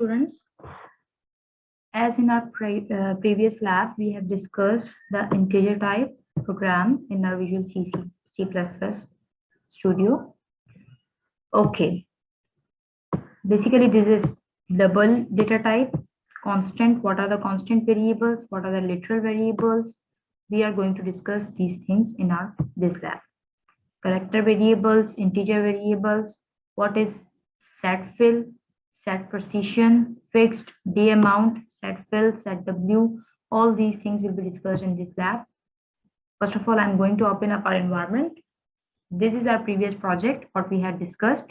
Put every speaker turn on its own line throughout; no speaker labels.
students. As in our previous lab, we have discussed the integer type program in our Visual C Studio. Okay, basically this is double data type, constant. What are the constant variables? What are the literal variables? We are going to discuss these things in this lab. Character variables, integer variables, what is set fill, set precision, fixed, day amount, set fill, set W, all these things will be discussed in this lab. First of all, I'm going to open up our environment. This is our previous project, what we had discussed.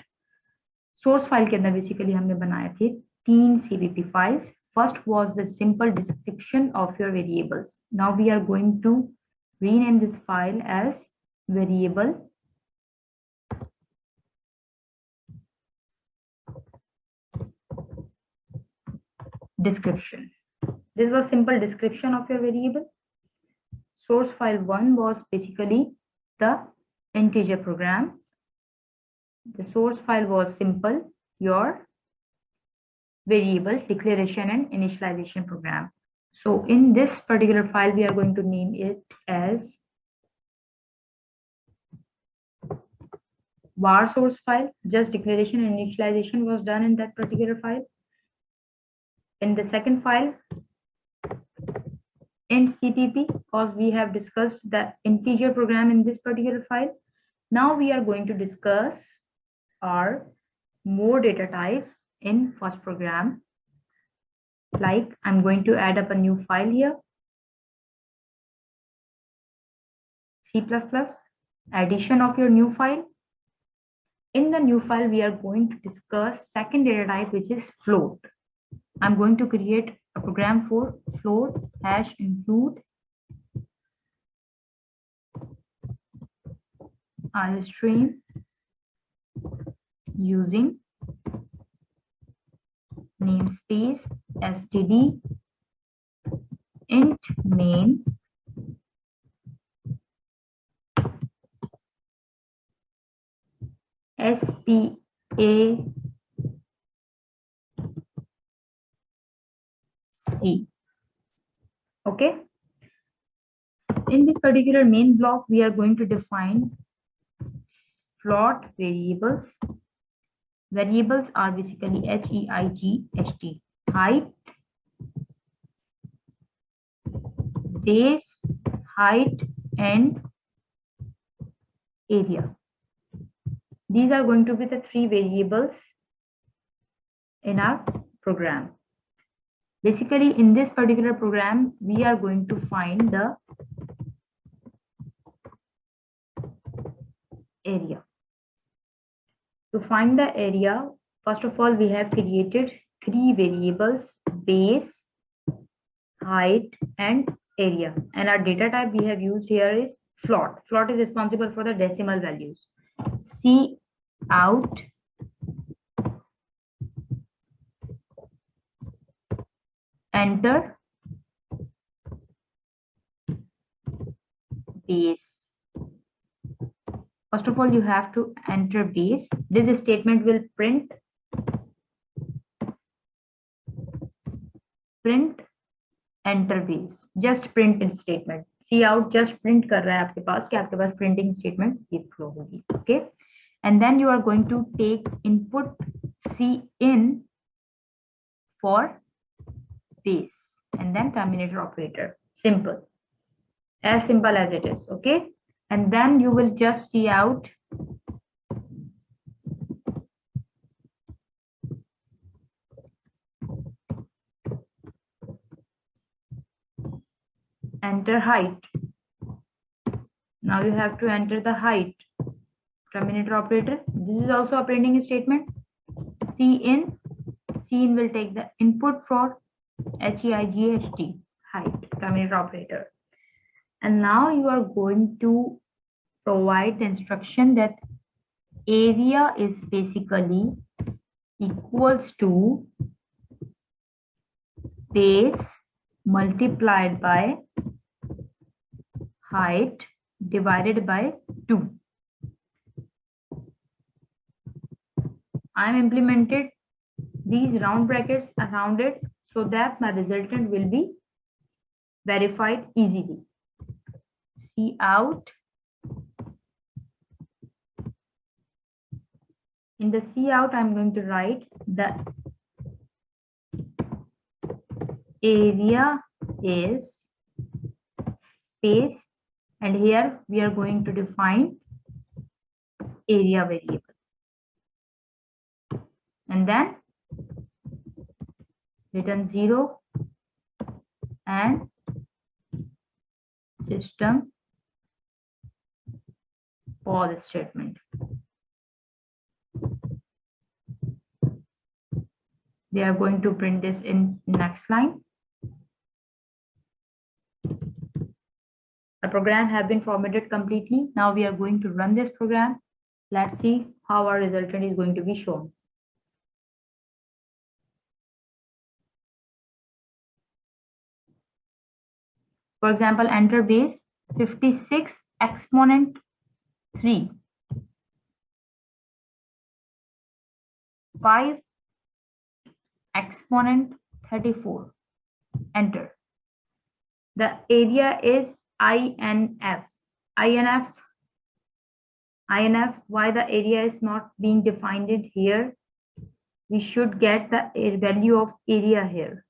Source file के अंदर basically हमने बनाए थे 3 CVP files. First was the simple description of your variables. Now we are going to rename this file as variable description. This was simple description of your variable. Source file 1 was basically the integer program. The source file was simple, your variable declaration and initialization program. So in this particular file, we are going to name it as var source file. Just declaration and initialization was done in that particular file. In the second file, int cpp, because we have discussed the integer program in this particular file. Now we are going to discuss our more data types in first program. Like I'm going to add up a new file here, C++, addition of your new file. In the new file, we are going to discuss second data type, which is float. I'm going to create a program for float hash include iostream using namespace std int main spa C. Okay. In this particular main block, we are going to define float variables. Variables are basically height, height, base, height, and area. These are going to be the 3 variables in our program. Basically, in this particular program, we are going to find the area. To find the area, first of all, we have created 3 variables, base, height, and area. And our data type we have used here is float. Float is responsible for the decimal values. C out enter base. First of all, you have to enter base. This statement will print enter base. Just print in statement. See out just print कर रहा है आपके पास कि आपके पास printing statement ये flow होगी. Okay. And then you are going to take input C in for base and then terminator operator. Simple. As simple as it is. Okay. And then you will just see out enter height. Now you have to enter the height. Terminator operator. This is also a printing statement. C in will take the input for height, height, terminator operator. And now you are going to provide the instruction that area is basically equals to base multiplied by height divided by 2. I am implemented these round brackets are rounded so that my resultant will be verified easily. C out. In the C out, I'm going to write the area is space, and here we are going to define area variable, and then return 0 and system pause statement. They are going to print this in next line. The program has been formatted completely. Now we are going to run this program. Let's see how our resultant is going to be shown. For example, enter base 56 exponent 3, 5 exponent 34. Enter. The area is INF. INF, why the area is not being defined here? We should get the value of area here.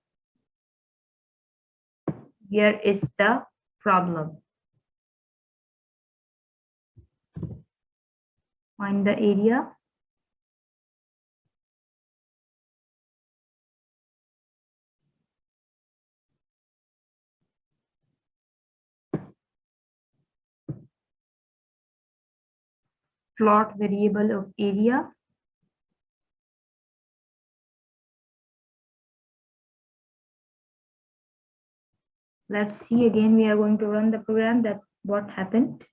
Here is the problem. Find the area. Float variable of area. Let's see again, we are going to run the program. That what happened.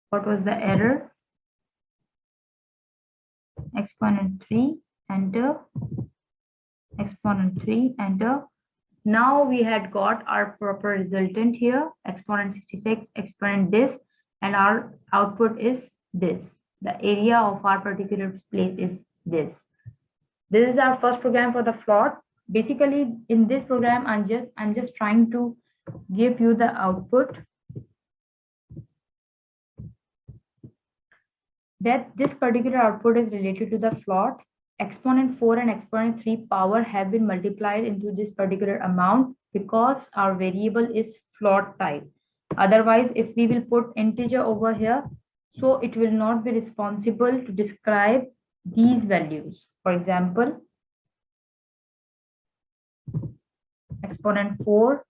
What was the error? Exponent 3, enter. Exponent 3, enter. Now we had got our proper resultant here, exponent 66, exponent this, and our output is this. The area of our particular place is this. This is our first program for the float. Basically, in this program, I'm just trying to give you the output that this particular output is related to the float. Exponent 4 and exponent 3 power have been multiplied into this particular amount because our variable is float type. Otherwise, if we will put integer over here, so it will not be responsible to describe these values. For example, exponent 4,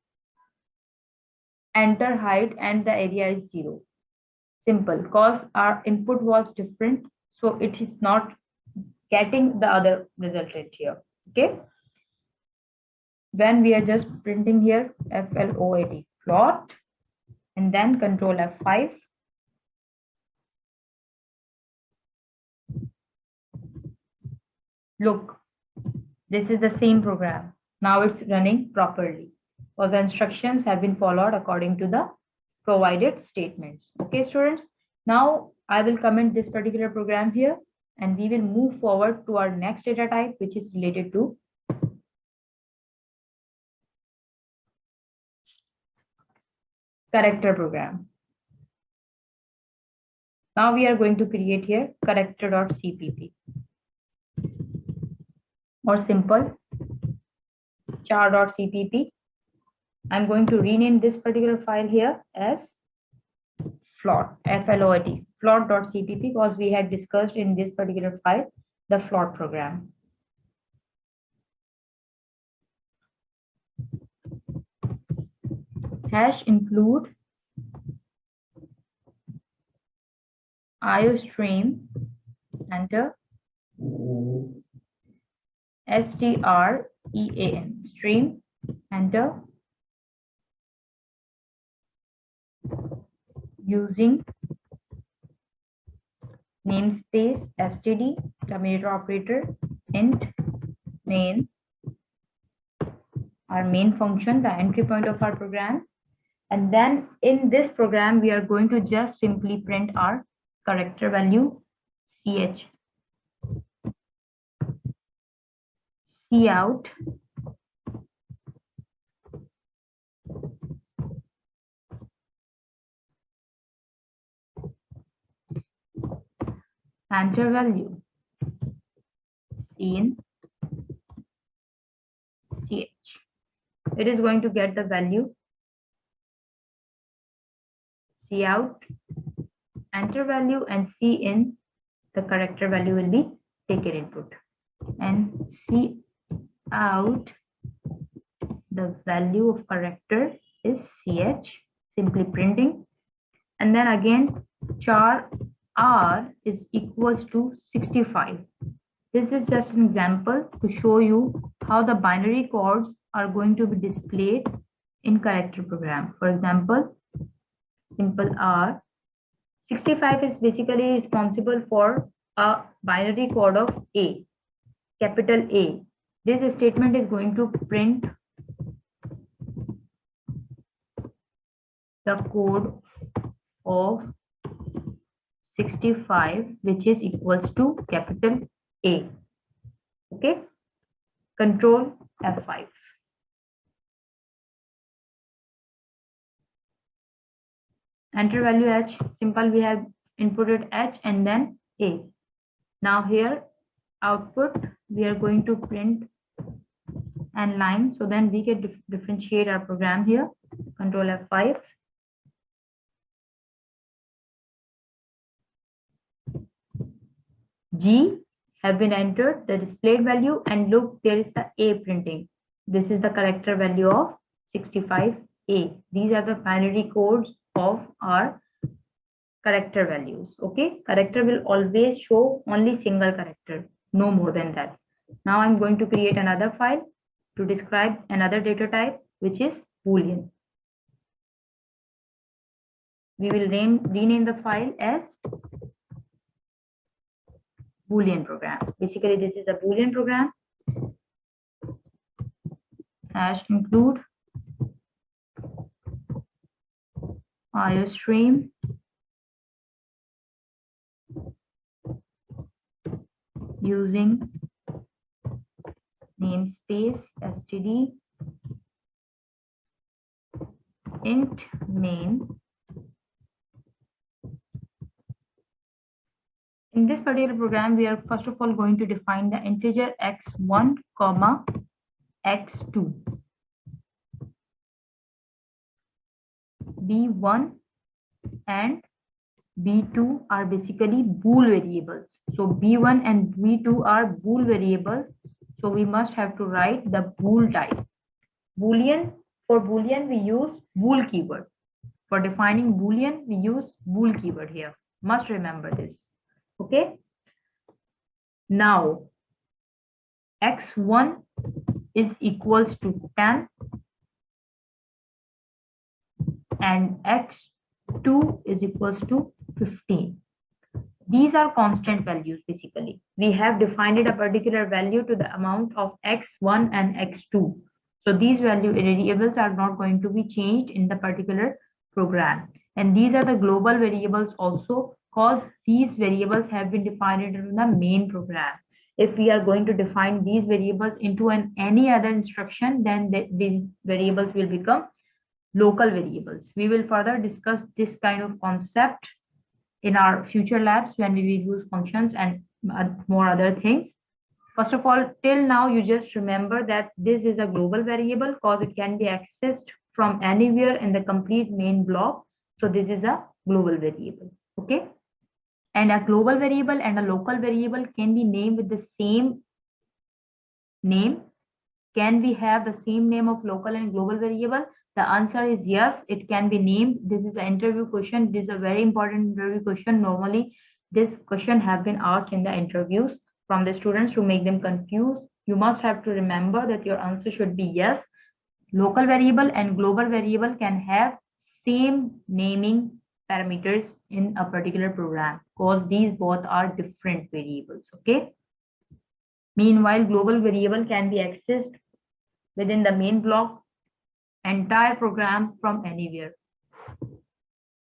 enter height, and the area is 0. Simple, because our input was different, so it is not getting the other resultant here. Okay, when we are just printing here float float and then control F5. Look, this is the same program. Now it's running properly. All the instructions have been followed according to the provided statements. Okay, students. Now I will comment this particular program here, and we will move forward to our next data type, which is related to character program. Now we are going to create here character.cpp, or simple char.cpp. I'm going to rename this particular file here as float, float, float.cpp, because we had discussed in this particular file the float program. Hash include iostream, enter. stream, stream, enter. Using namespace std, terminator operator, int main, our main function, the entry point of our program. And then in this program, we are going to just simply print our character value ch. cout enter value in ch. It is going to get the value cout, enter value, and c in the character value will be taken input, and cout the value of character is ch, simply printing, and then again char r is equals to 65. This is just an example to show you how the binary codes are going to be displayed in character program. For example, simple r, 65 is basically responsible for a binary code of A, capital A. This statement is going to print the code of 65, which is equals to capital A. Okay, control F5. Enter value h, simple, we have inputted h and then A. Now here output we are going to print and line, so then we can differentiate our program here. Control F5. G have been entered, the displayed value, and look, there is the A printing. This is the character value of 65A. These are the binary codes of our character values. Okay, character will always show only single character, no more than that. Now I'm going to create another file to describe another data type, which is Boolean. We will rename the file as Boolean program. Basically, this is a Boolean program. Hash include iostream using namespace std int main. In this particular program, we are first of all going to define the integer x1 comma x2. b1 and b2 are basically bool variables. So b1 and b2 are bool variables. So we must have to write the bool type. Boolean, for Boolean we use bool keyword. For defining Boolean, we use bool keyword here. Must remember this. Okay. Now x1 is equals to 10 and x2 is equals to 15. These are constant values. Basically, we have defined a particular value to the amount of x1 and x2. So these variables are not going to be changed in the particular program. And these are the global variables also, because these variables have been defined in the main program. If we are going to define these variables into any other instruction, then these variables will become local variables. We will further discuss this kind of concept in our future labs when we will use functions and more other things. First of all, till now, you just remember that this is a global variable because it can be accessed from anywhere in the complete main block. So this is a global variable. Okay. And a global variable and a local variable can be named with the same name. Can we have the same name of local and global variable? The answer is yes, it can be named. This is an interview question. This is a very important interview question. Normally, this question have been asked in the interviews from the students to make them confused. You must have to remember that your answer should be yes. Local variable and global variable can have same naming parameters in a particular program because these both are different variables. Okay. Meanwhile, global variable can be accessed within the main block, entire program from anywhere.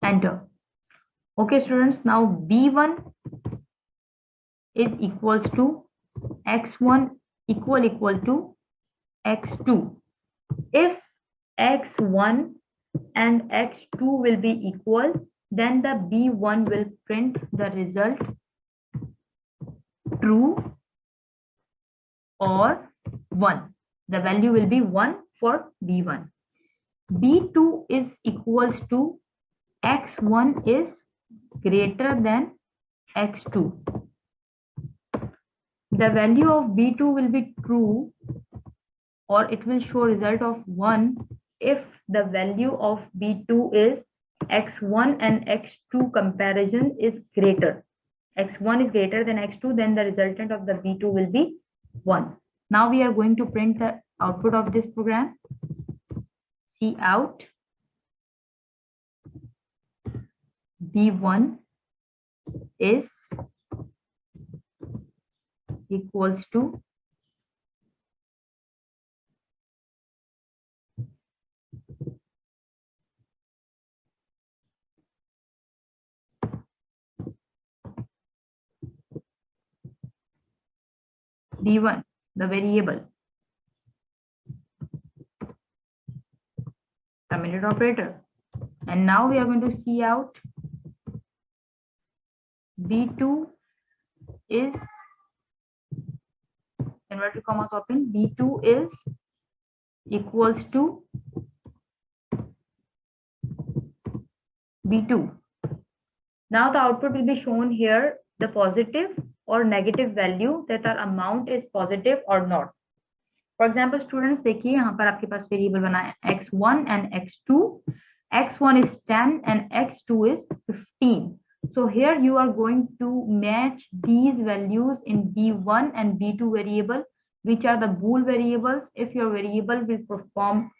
Enter. Okay, students, now b1 is equals to x1 equal to x2. If x1 and x2 will be equal, then the b1 will print the result true or 1. The value will be 1 for b1. b2 is equals to x1 is greater than x2. The value of b2 will be true, or it will show result of 1 if the value of b2 is x1 and x2 comparison is greater. x1 is greater than x2, then the resultant of the b2 will be 1. Now we are going to print the output of this program. Cout b1 is equals to b1, the variable, terminated operator. And now we are going to see out b2 is inverted commas open, b2 is equals to b2. Now the output will be shown here, the positive or negative value, that our amount is positive or not. For example, students, देखिए यहाँ पर आपके पास variable बना है x1 and x2. x1 is 10 and x2 is 15. So here you are going to match these values in b1 and b2 variable, which are the bool variables. If your variable will perform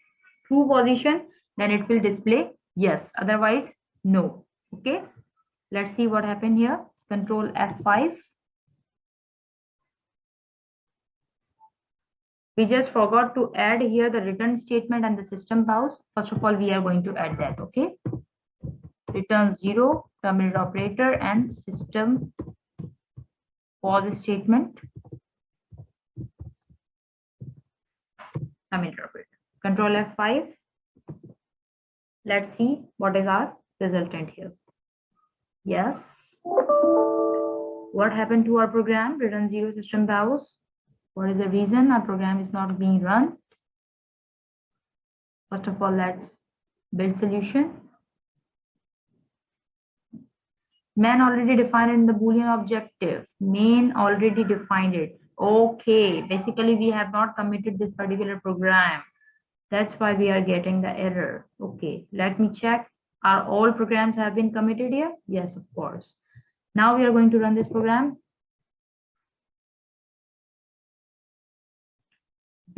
true position, then it will display yes, otherwise no. Okay, let's see what happened here. Control F5. We just forgot to add here the return statement and the system pause. First of all, we are going to add that. Okay, return 0, terminated operator, and system pause statement, terminated operator. Control F5. Let's see what is our resultant here. Yes. What happened to our program? Return 0, system pause. What is the reason our program is not being run? First of all, let's build solution. Main already defined in the Boolean objective. Main already defined it. Okay, basically we have not committed this particular program. That's why we are getting the error. Okay, let me check. Are all programs have been committed here? Yes, of course. Now we are going to run this program.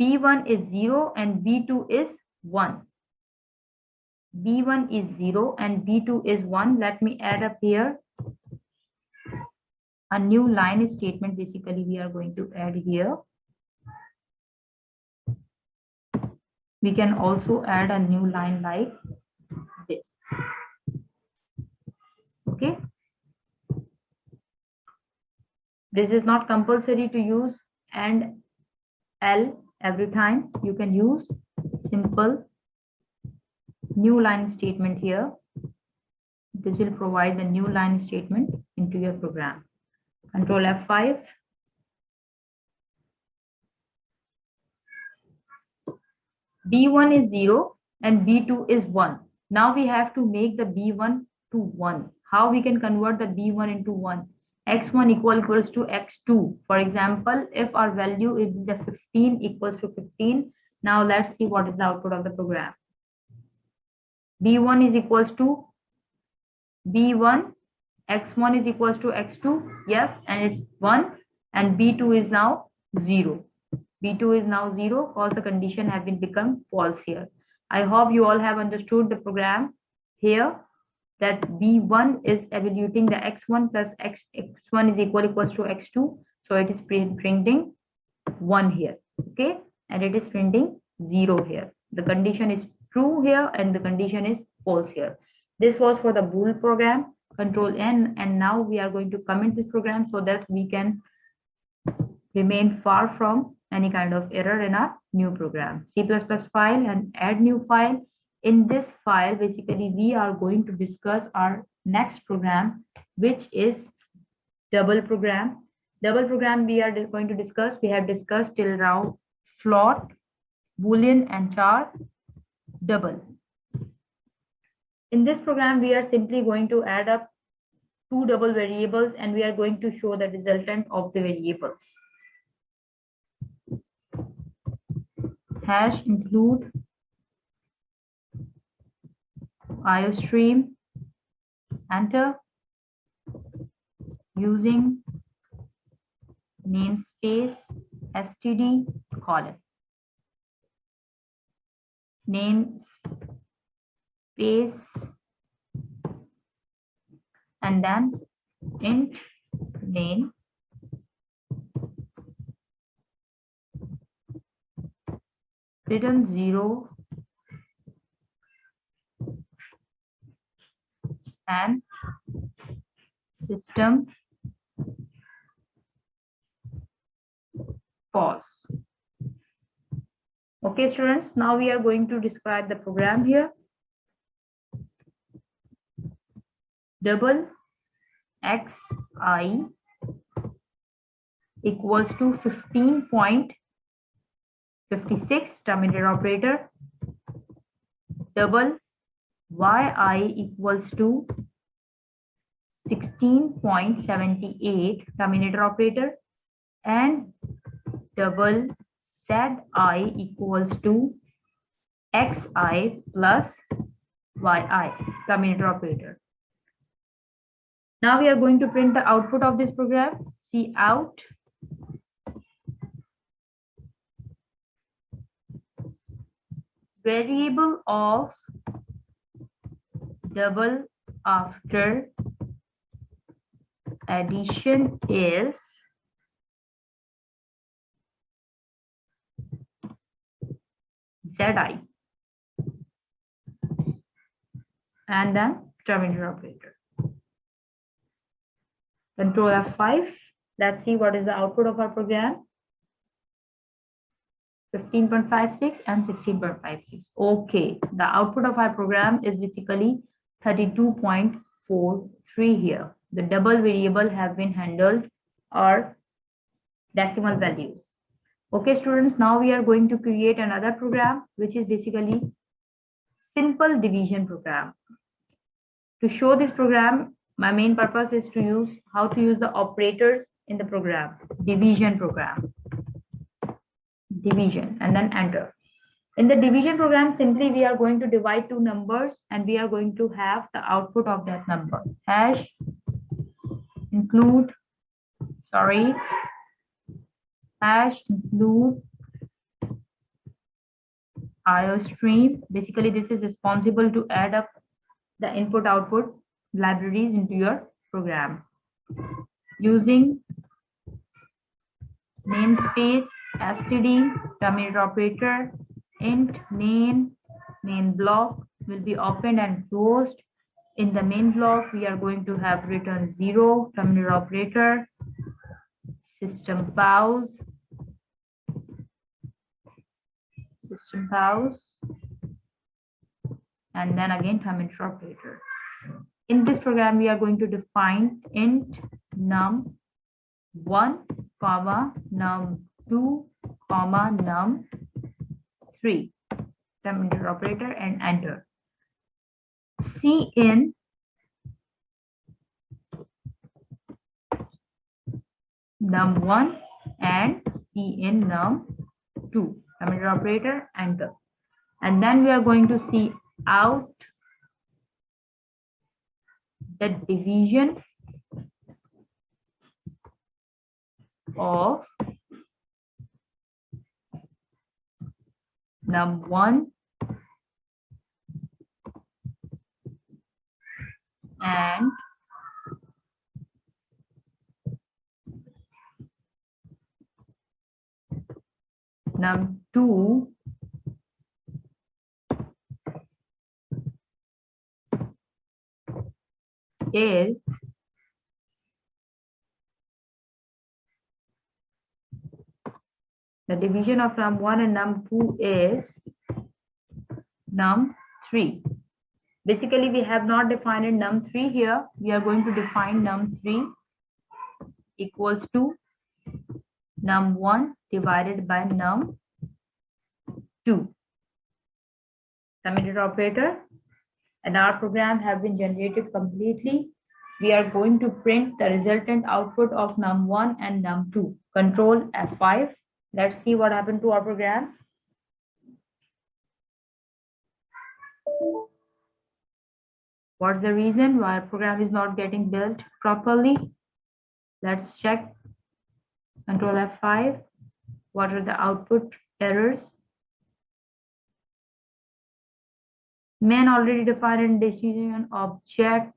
B1 is 0 and B2 is 1. B1 is 0 and B2 is 1. Let me add up here a new line statement. Basically, we are going to add here. We can also add a new line like this. Okay. This is not compulsory to use and L every time. You can use simple new line statement here. This will provide the new line statement into your program. Control F5. B1 is 0 and B2 is 1. Now we have to make the B1 to 1. How we can convert the B1 into 1? X1 equals to X2. For example, if our value is the 15 equals to 15. Now let's see what is the output of the program. B1 is equals to B1. X1 is equals to X2. Yes, and it's 1. And B2 is now 0. B2 is now 0 because the condition has been become false here. I hope you all have understood the program here, that B1 is evaluating the X1 plus X1 is equals to X2. So it is printing 1 here. Okay, and it is printing 0 here. The condition is true here and the condition is false here. This was for the bool program. Control N, and now we are going to comment this program so that we can remain far from any kind of error in our new program. C++ file and add new file. In this file, basically, we are going to discuss our next program, which is double program. Double program we are going to discuss. We have discussed till now float, Boolean, and char. Double. In this program, we are simply going to add up two double variables and we are going to show the resultant of the variables. Hash include iostream, enter, using namespace std colon. Namespace and then int name return 0 and system pause. Okay, students, now we are going to describe the program here. Double xi equals to 15.56 terminator operator. Double yi equals to 16.78 terminator operator, and double zi equals to xi plus yi terminator operator. Now we are going to print the output of this program. Cout variable of double after addition is zi and then terminator operator. Control F5. Let's see what is the output of our program. 15.56 and 16.56. Okay, the output of our program is basically 32.43 here. The double variable have been handled or decimal values. Okay, students, now we are going to create another program, which is basically simple division program. To show this program, my main purpose is to use how to use the operators in the program. Division program. Division and then enter. In the division program, simply we are going to divide two numbers and we are going to have the output of that number. Hash include, hash include iostream. Basically, this is responsible to add up the input output libraries into your program. Using namespace std terminator operator, int main block will be opened and closed. In the main block, we are going to have return 0 terminator operator, system pause, and then again terminator operator. In this program, we are going to define int num1 comma num2 comma num3 terminator operator and enter. Cin num1 and cin num2 terminator operator, enter. And then we are going to see out the division of num1 and num2 is The division of num1 and num2 is num3. Basically, we have not defined num3 here. We are going to define num3 equals to num1 divided by num2. Submitted operator. And our program has been generated completely. We are going to print the resultant output of num1 and num2. Control F5. Let's see what happened to our program. What's the reason why our program is not getting built properly? Let's check. Control F5. What are the output errors? Main already defined decision object.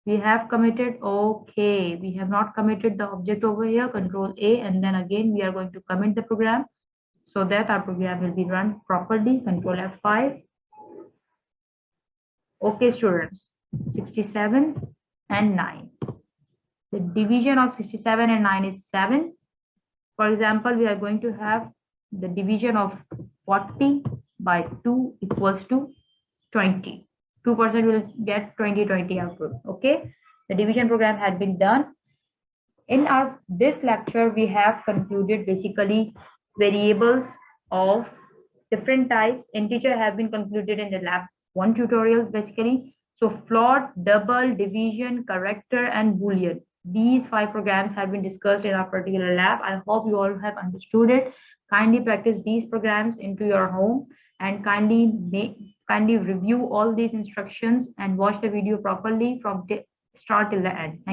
We have committed. Okay, we have not committed the object over here. Control A, and then again we are going to commit the program so that our program will be run properly. Control F5. Okay, students, 67 and 9. The division of 67 and 9 is 7. For example, we are going to have the division of 40 by 2 equals to 20. 2% will get 20 output. Okay, the division program had been done. In this lecture, we have concluded basically variables of different types. Integer have been concluded in the lab 1 tutorials basically. So float, double, division, character, and Boolean. These 5 programs have been discussed in our particular lab. I hope you all have understood it. Kindly practice these programs into your home and kindly review all these instructions and watch the video properly from start till the end.